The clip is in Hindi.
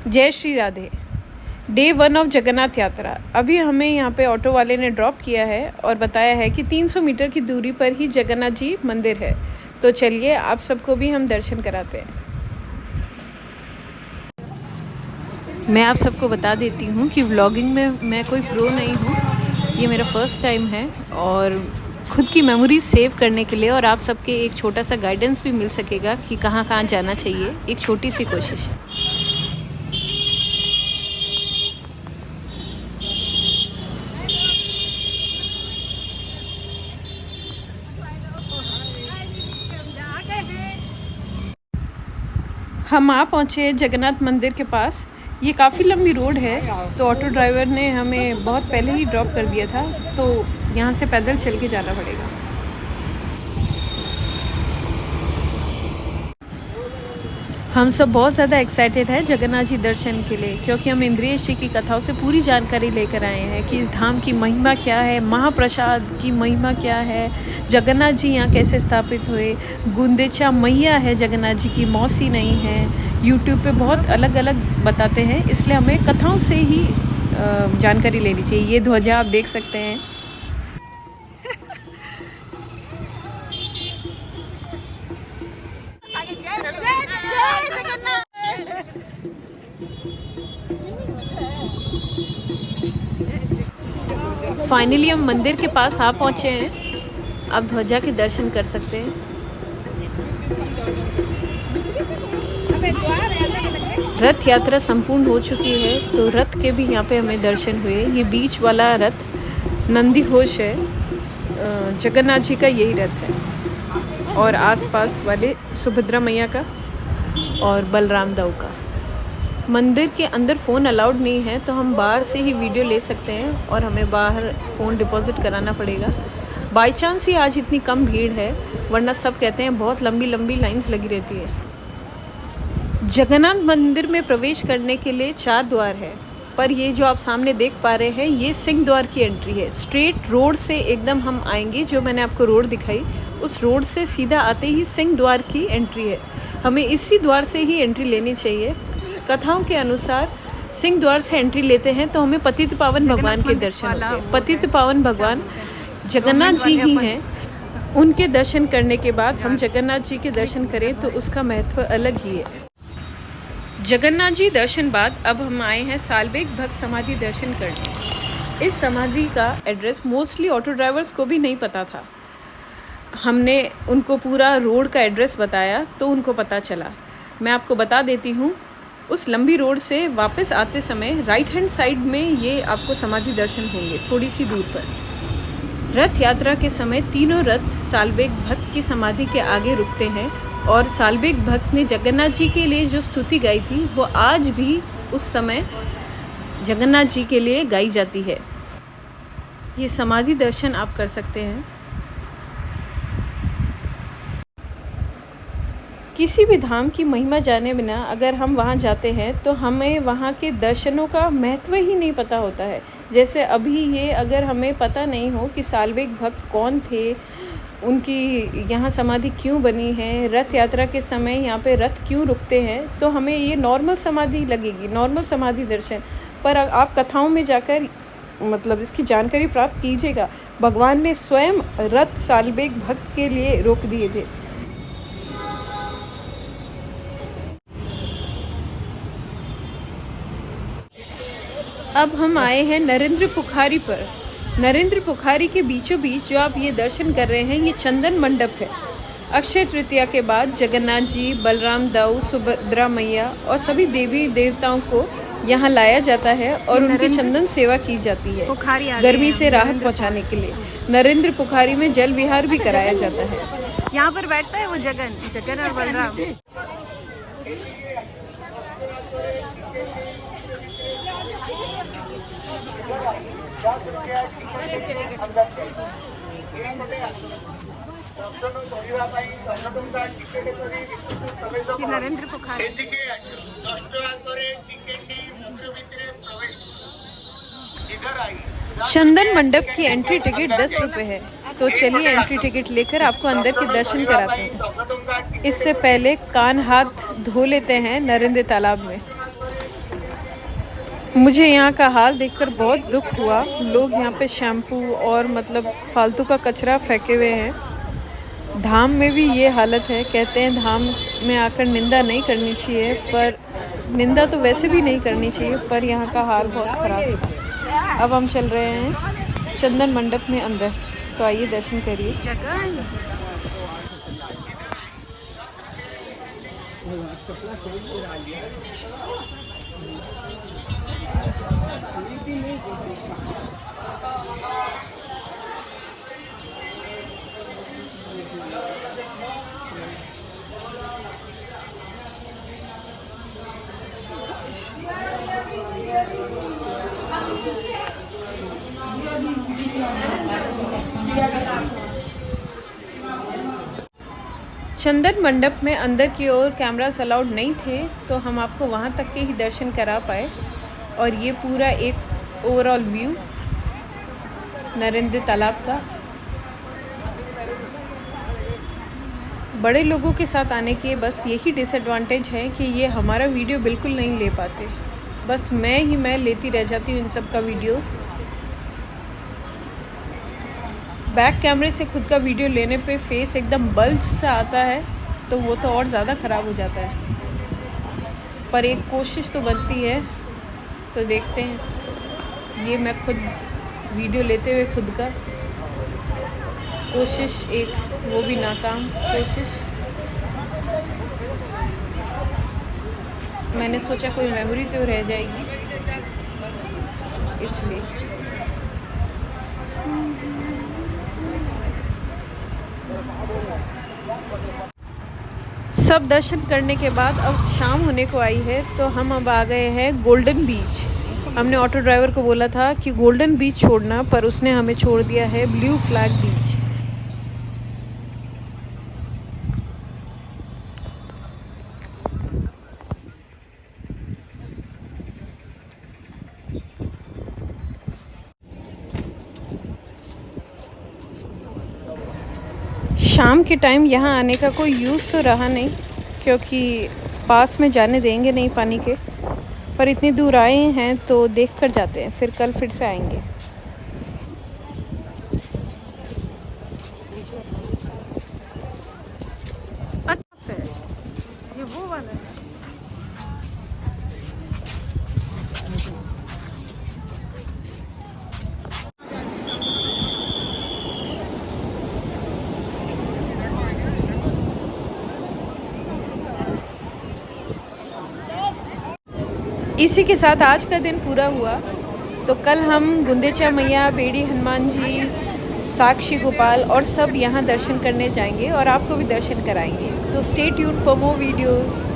जय श्री राधे। डे 1 ऑफ जगन्नाथ यात्रा। अभी हमें यहाँ पे ऑटो वाले ने ड्रॉप किया है और बताया है कि 300 मीटर की दूरी पर ही जगन्नाथ जी मंदिर है। तो चलिए आप सबको भी हम दर्शन कराते हैं। मैं आप सबको बता देती हूँ कि व्लॉगिंग में मैं कोई प्रो नहीं हूँ। ये मेरा फर्स्ट टाइम है और खुद की मेमोरीज सेव करने के लिए और आप सबके एक छोटा सा गाइडेंस भी मिल सकेगा कि कहाँ कहाँ जाना चाहिए। एक छोटी सी कोशिश है। हम आ पहुँचे जगन्नाथ मंदिर के पास। ये काफ़ी लंबी रोड है तो ऑटो ड्राइवर ने हमें बहुत पहले ही ड्रॉप कर दिया था, तो यहाँ से पैदल चल के जाना पड़ेगा। हम सब बहुत ज़्यादा एक्साइटेड है जगन्नाथ जी दर्शन के लिए, क्योंकि हम इंद्रियेश जी की कथाओं से पूरी जानकारी लेकर आए हैं कि इस धाम की महिमा क्या है, महाप्रसाद की महिमा क्या है, जगन्नाथ जी यहाँ कैसे स्थापित हुए। गुंदेचा मैया है जगन्नाथ जी की, मौसी नहीं है। यूट्यूब पे बहुत अलग अलग बताते हैं, इसलिए हमें कथाओं से ही जानकारी लेनी चाहिए। ये ध्वजा आप देख सकते हैं। फाइनली हम मंदिर के पास आ पहुँचे हैं। आप ध्वजा के दर्शन कर सकते हैं। रथ यात्रा संपूर्ण हो चुकी है तो रथ के भी यहाँ पे हमें दर्शन हुए। ये बीच वाला रथ नंदी घोष है, जगन्नाथ जी का यही रथ है, और आसपास वाले सुभद्रा मैया का और बलराम दाऊ का। मंदिर के अंदर फ़ोन अलाउड नहीं है तो हम बाहर से ही वीडियो ले सकते हैं और हमें बाहर फ़ोन डिपॉजिट कराना पड़ेगा। बाई चांस ही आज इतनी कम भीड़ है, वरना सब कहते हैं बहुत लंबी लंबी लाइंस लगी रहती है। जगन्नाथ मंदिर में प्रवेश करने के लिए 4 द्वार है, पर ये जो आप सामने देख पा रहे हैं ये सिंह द्वार की एंट्री है। स्ट्रेट रोड से एकदम हम आएंगे, जो मैंने आपको रोड दिखाई उस रोड से सीधा आते ही सिंह द्वार की एंट्री है। हमें इसी द्वार से ही एंट्री लेनी चाहिए। कथाओं के अनुसार सिंह द्वार से एंट्री लेते हैं तो हमें पतित पावन भगवान के दर्शन होते हैं। पतित पावन भगवान जगन्नाथ जी ही हैं। उनके दर्शन करने के बाद हम जगन्नाथ जी के दर्शन करें तो उसका महत्व अलग ही है। जगन्नाथ जी दर्शन बाद अब हम आए हैं सालबेग भक्त समाधि दर्शन करने। इस समाधि का एड्रेस मोस्टली ऑटो ड्राइवर्स को भी नहीं पता था। हमने उनको पूरा रोड का एड्रेस बताया तो उनको पता चला। मैं आपको बता देती हूँ, उस लंबी रोड से वापस आते समय राइट हैंड साइड में ये आपको समाधि दर्शन होंगे, थोड़ी सी दूर पर। रथ यात्रा के समय तीनों रथ सालबेग भक्त की समाधि के आगे रुकते हैं और सालबेग भक्त ने जगन्नाथ जी के लिए जो स्तुति गाई थी वो आज भी उस समय जगन्नाथ जी के लिए गाई जाती है। ये समाधि दर्शन आप कर सकते हैं। किसी भी धाम की महिमा जाने बिना अगर हम वहाँ जाते हैं तो हमें वहाँ के दर्शनों का महत्व ही नहीं पता होता है। जैसे अभी ये अगर हमें पता नहीं हो कि सालबेग भक्त कौन थे, उनकी यहाँ समाधि क्यों बनी है, रथ यात्रा के समय यहाँ पे रथ क्यों रुकते हैं, तो हमें ये नॉर्मल समाधि लगेगी, नॉर्मल समाधि दर्शन। पर आप कथाओं में जाकर मतलब इसकी जानकारी प्राप्त कीजिएगा। भगवान ने स्वयं रथ सालबेग भक्त के लिए रोक दिए थे। अब हम आए हैं नरेंद्र पुखारी पर। नरेंद्र पुखारी के बीचों बीच जो आप ये दर्शन कर रहे हैं ये चंदन मंडप है। अक्षय तृतीया के बाद जगन्नाथ जी, बलराम दाऊ, सुभद्रा मैया और सभी देवी देवताओं को यहाँ लाया जाता है और उनकी चंदन सेवा की जाती है गर्मी से राहत पहुँचाने के लिए। नरेंद्र पुखारी में जल विहार भी कराया जाता है। यहाँ पर बैठता है वो जगन और बलराम। नरेंद्र पुखारी चंदन मंडप की एंट्री टिकट 10 रुपये है। तो चलिए एंट्री टिकट लेकर आपको अंदर के दर्शन कराते हैं। इससे पहले कान हाथ धो लेते हैं नरेंद्र तालाब में। मुझे यहाँ का हाल देखकर बहुत दुख हुआ। लोग यहाँ पे शैम्पू और मतलब फालतू का कचरा फेंके हुए हैं। धाम में भी ये हालत है। कहते हैं धाम में आकर निंदा नहीं करनी चाहिए, पर निंदा तो वैसे भी नहीं करनी चाहिए, पर यहाँ का हाल बहुत ख़राब है। अब हम चल रहे हैं चंदन मंडप में अंदर, तो आइए दर्शन करिए। जगन चंदन मंडप में अंदर की ओर कैमरास अलाउड नहीं थे, तो हम आपको वहाँ तक के ही दर्शन करा पाए। और ये पूरा एक ओवरऑल व्यू नरेंद्र तालाब का। बड़े लोगों के साथ आने के बस यही डिसएडवांटेज है कि ये हमारा वीडियो बिल्कुल नहीं ले पाते। बस मैं लेती रह जाती हूँ इन सब का वीडियोस। बैक कैमरे से खुद का वीडियो लेने पे फेस एकदम बल्ज सा आता है, तो वो तो और ज़्यादा ख़राब हो जाता है। पर एक कोशिश तो बनती है, तो देखते हैं। ये मैं खुद वीडियो लेते हुए खुद का कोशिश, एक वो भी नाकाम कोशिश। मैंने सोचा कोई मेमोरी तो रह जाएगी, इसलिए। सब दर्शन करने के बाद अब शाम होने को आई है, तो हम अब आ गए हैं गोल्डन बीच। हमने ऑटो ड्राइवर को बोला था कि गोल्डन बीच छोड़ना, पर उसने हमें छोड़ दिया है ब्लू फ्लैग बीच। शाम के टाइम यहाँ आने का कोई यूज़ तो रहा नहीं, क्योंकि पास में जाने देंगे नहीं पानी के। पर इतनी दूर आए हैं तो देख कर जाते हैं, फिर कल फिर से आएंगे। अच्छा है ये वो वाला है। इसी के साथ आज का दिन पूरा हुआ। तो कल हम गुंदेचा मैया, बेड़ी हनुमान जी, साक्षी गोपाल और सब यहाँ दर्शन करने जाएंगे और आपको भी दर्शन कराएंगे। तो stay tuned for more videos.